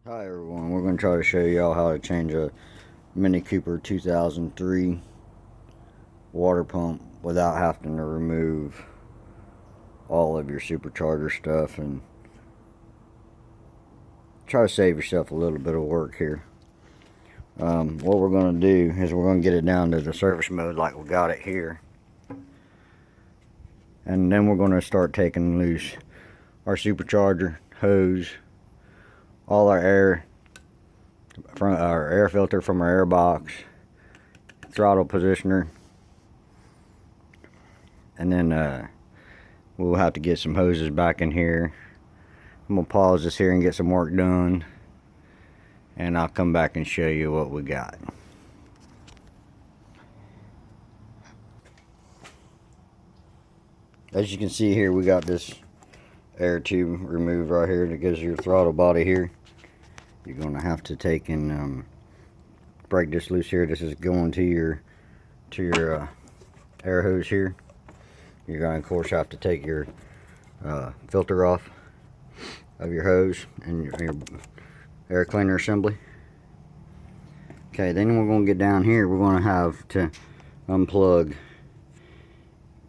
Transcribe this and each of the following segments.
Hi everyone, we're going to try to show y'all how to change a Mini Cooper 2003 water pump without having to remove all of your supercharger stuff, and try to save yourself a little bit of work here. What we're going to do is we're going to get it down to the service mode like we got it here, and then we're going to start taking loose our supercharger, hose, all our air from our air filter from our air box, throttle positioner, and then we'll have to get some hoses back in here. I'm gonna pause this here and get some work done, and I'll come back and show you what we got. As you can see here, we got this air tube removed right here that goes to your throttle body here. You're gonna have to take and break this loose here. This is going to your air hose here. You're gonna of course have to take your filter off of your hose and your air cleaner assembly. Okay, then we're gonna get down here. We're gonna have to unplug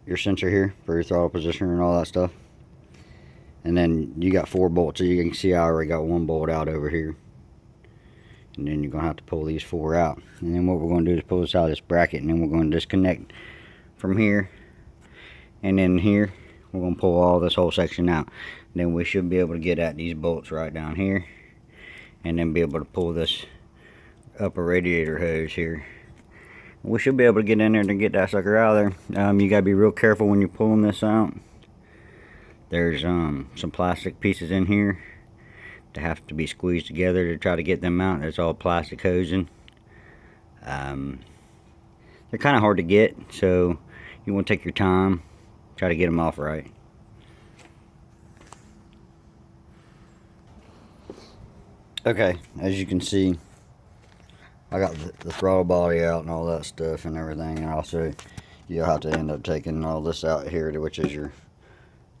your sensor here for your throttle positioner and all that stuff. And then you got 4 bolts, so you can see I already got 1 bolt out over here. And then you're going to have to pull these 4 out. And then what we're going to do is pull this out of this bracket, and then we're going to disconnect from here. And then here, we're going to pull all this whole section out. And then we should be able to get at these bolts right down here. And then be able to pull this upper radiator hose here. We should be able to get in there to get that sucker out of there. You got to be real careful when you're pulling this out. There's some plastic pieces in here to have to be squeezed together to try to get them out. It's all plastic hosing. They're kind of hard to get, so you want to take your time, try to get them off right. Okay, as you can see, I got the throttle body out and all that stuff and everything, and also you'll have to end up taking all this out here, which is your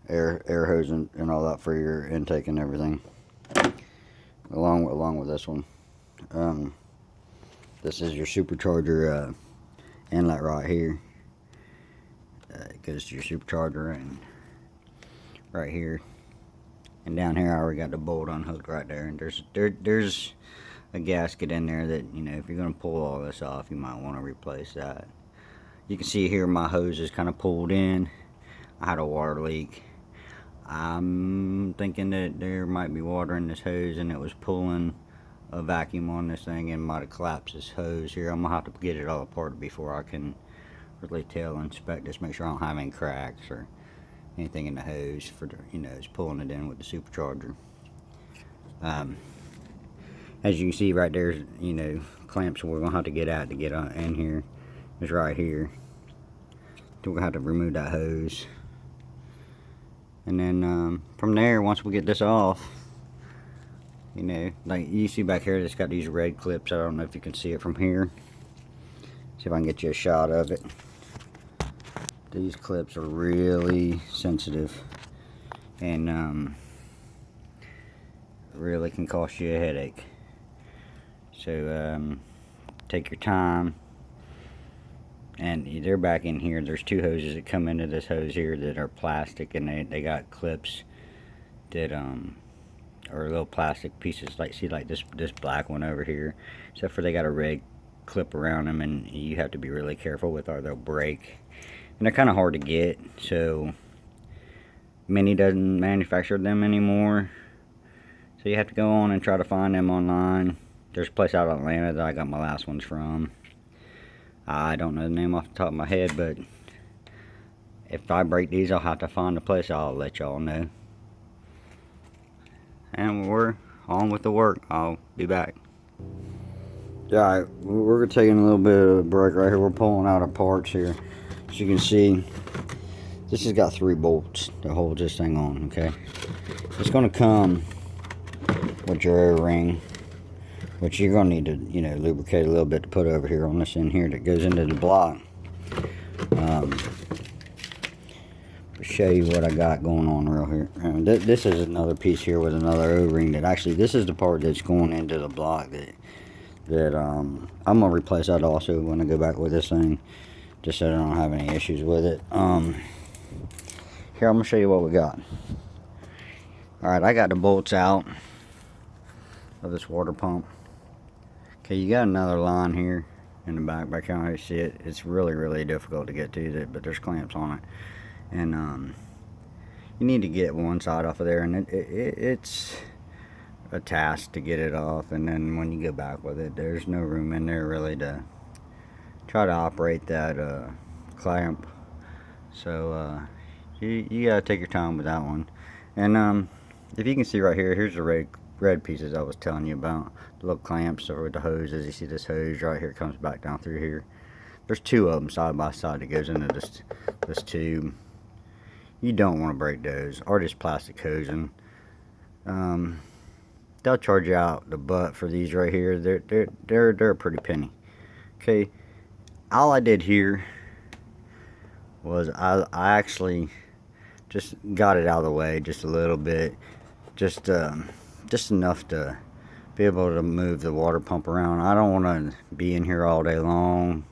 air hose and all that for your intake and everything, along with this one. This is your supercharger inlet right here. It goes to your supercharger and right here, and down here I already got the bolt unhooked right there. And there's a gasket in there that, you know, if you're gonna pull all this off, you might want to replace that. You can see here my hose is kind of pulled in. I had a water leak. I'm thinking that there might be water in this hose and it was pulling a vacuum on this thing and might have collapsed this hose here. I'm gonna have to get it all apart before I can really tell, inspect this, make sure I don't have any cracks or anything in the hose for the, you know, it's pulling it in with the supercharger. As you can see right there, you know, clamps we're gonna have to get out to get in here is right here. So we're gonna have to remove that hose. And then from there, once we get this off, you know, like you see back here, it's got these red clips. I don't know if you can see it from here. See if I can get you a shot of it. These clips are really sensitive and really can cost you a headache. So take your time. And they're back in here. There's 2 hoses that come into this hose here that are plastic, and they got clips that are little plastic pieces, like see like this black one over here, except for they got a red clip around them, and you have to be really careful with, or they'll break. And they're kind of hard to get, so Mini doesn't manufacture them anymore, so you have to go on and try to find them online. There's a place out of Atlanta that I got my last ones from. I don't know the name off the top of my head, but if I break these, I'll have to find a place. I'll let y'all know. And we're on with the work. I'll be back. Yeah, we're taking a little bit of a break right here. We're pulling out our parts here. As you can see, this has got 3 bolts to hold this thing on, okay? It's going to come with your air ring, which you're going to need to, you know, lubricate a little bit to put over here on this end here that goes into the block. But show you what I got going on real here. This is another piece here with another O-ring that actually, this is the part that's going into the block that I'm gonna replace that also when I go back with this thing, just so I don't have any issues with it. Here, I'm gonna show you what we got. Alright, I got the bolts out of this water pump. Okay, you got another line here in the back here. I see it. It's really difficult to get to it, but there's clamps on it, and you need to get one side off of there, and it's a task to get it off. And then when you go back with it, there's no room in there really to try to operate that clamp. So you gotta take your time with that one. And if you can see right here, here's the red pieces I was telling you about, the little clamps over the hoses. You see this hose right here comes back down through here. There's two of them side by side that goes into this tube. You don't want to break those, or this plastic hosing. They'll charge you out the butt for these right here. They're a pretty penny. Okay, all I did here was I actually just got it out of the way just a little bit, just enough to be able to move the water pump around. I don't want to be in here all day long,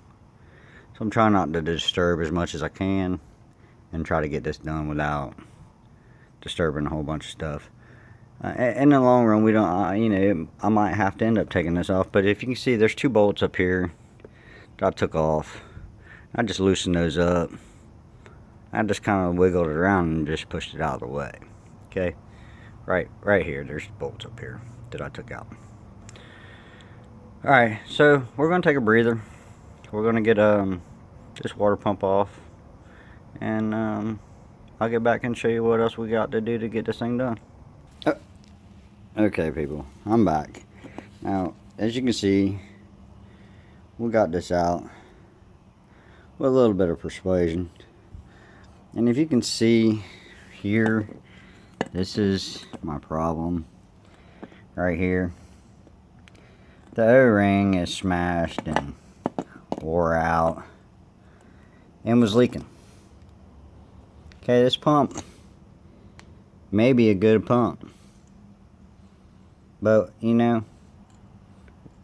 so I'm trying not to disturb as much as I can and try to get this done without disturbing a whole bunch of stuff. In the long run, we don't, you know, I might have to end up taking this off, but if you can see, there's two bolts up here that I took off. I just loosened those up. I just kind of wiggled it around and just pushed it out of the way. Okay, right here, there's bolts up here that I took out. Alright, so we're going to take a breather. We're going to get this water pump off, and I'll get back and show you what else we got to do to get this thing done. Okay people, I'm back. Now, as you can see, we got this out with a little bit of persuasion. And if you can see here, this is my problem right here. The O-ring is smashed and wore out and was leaking. Okay, this pump may be a good pump, but you know,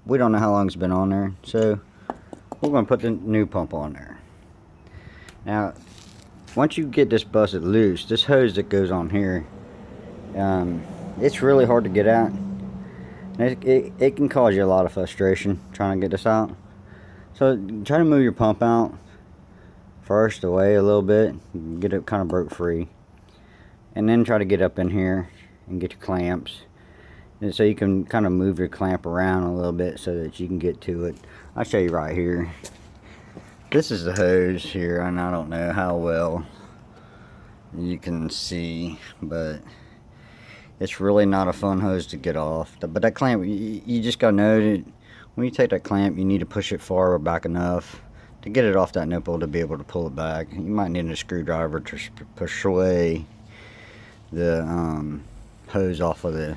we don't know how long it's been on there, so we're going to put the new pump on there. Now, once you get this busted loose, this hose that goes on here, it's really hard to get at. It can cause you a lot of frustration trying to get this out. So try to move your pump out first away a little bit, get it kind of broke free, and then try to get up in here and get your clamps, and so you can kind of move your clamp around a little bit so that you can get to it. I'll show you right here. This is the hose here, and I don't know how well you can see, but it's really not a fun hose to get off. But that clamp, you just gotta know that when you take that clamp, you need to push it far back enough to get it off that nipple to be able to pull it back. You might need a screwdriver to push away the hose off of the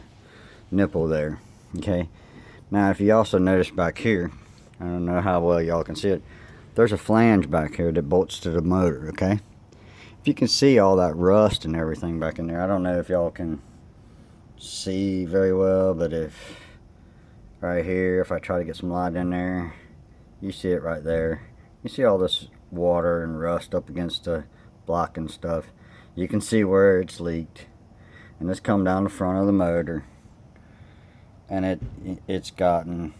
nipple there. Okay, now if you also notice back here, I don't know how well y'all can see it, there's a flange back here that bolts to the motor. Okay, if you can see all that rust and everything back in there, I don't know if y'all can see very well, but if right here, if I try to get some light in there, you see it right there. You see all this water and rust up against the block and stuff. You can see where it's leaked, and it's come down the front of the motor, and it's gotten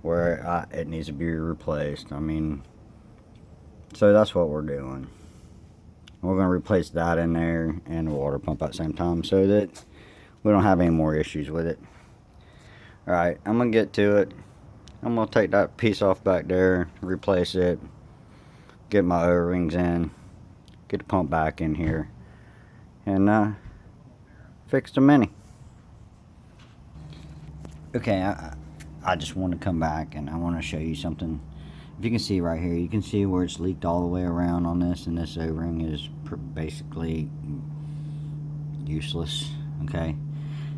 where it needs to be replaced. I mean, so that's what we're doing. We're going to replace that in there and the water pump at the same time so that we don't have any more issues with it. Alright, I'm going to get to it. I'm going to take that piece off back there, replace it, get my O-rings in, get the pump back in here, and fix the Mini. Okay, I just want to come back and I want to show you something. If you can see right here, you can see where it's leaked all the way around on this, and this O-ring is basically useless. Okay,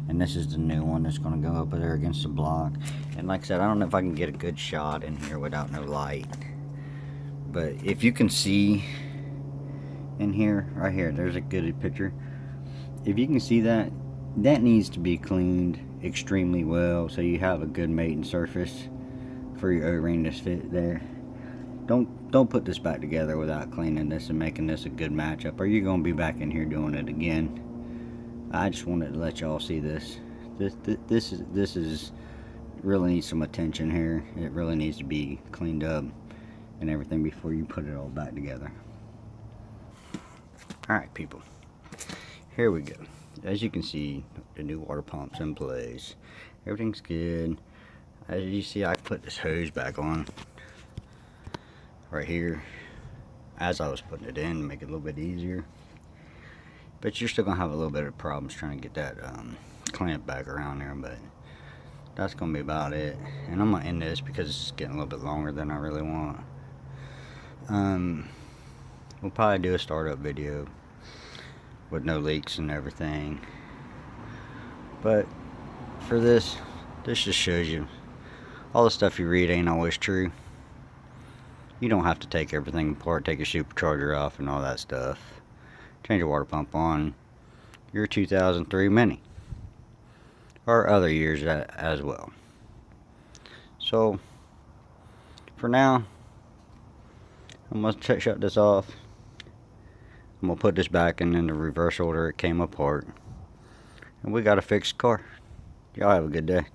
and this is the new one that's going to go up there against the block. And like I said, I don't know if I can get a good shot in here without no light, but if you can see in here, right here, there's a good picture. If you can see that, that needs to be cleaned extremely well so you have a good mating surface for your O-ring to fit there. Don't put this back together without cleaning this and making this a good matchup, or you're gonna be back in here doing it again. I just wanted to let y'all see this. This is really needs some attention here. It really needs to be cleaned up and everything before you put it all back together. Alright people, here we go. As you can see, the new water pump's in place. Everything's good. As you see, I put this hose back on right here as I was putting it in to make it a little bit easier. But you're still gonna have a little bit of problems trying to get that clamp back around there, but that's gonna be about it. And I'm gonna end this because it's getting a little bit longer than I really want. We'll probably do a startup video with no leaks and everything, but for this just shows you all the stuff you read ain't always true. You don't have to take everything apart, take your supercharger off and all that stuff, change your water pump on your 2003 Mini or other years as well. So for now, I'm gonna shut this off. I'm gonna put this back in the reverse order it came apart, and we got a fixed car. Y'all have a good day.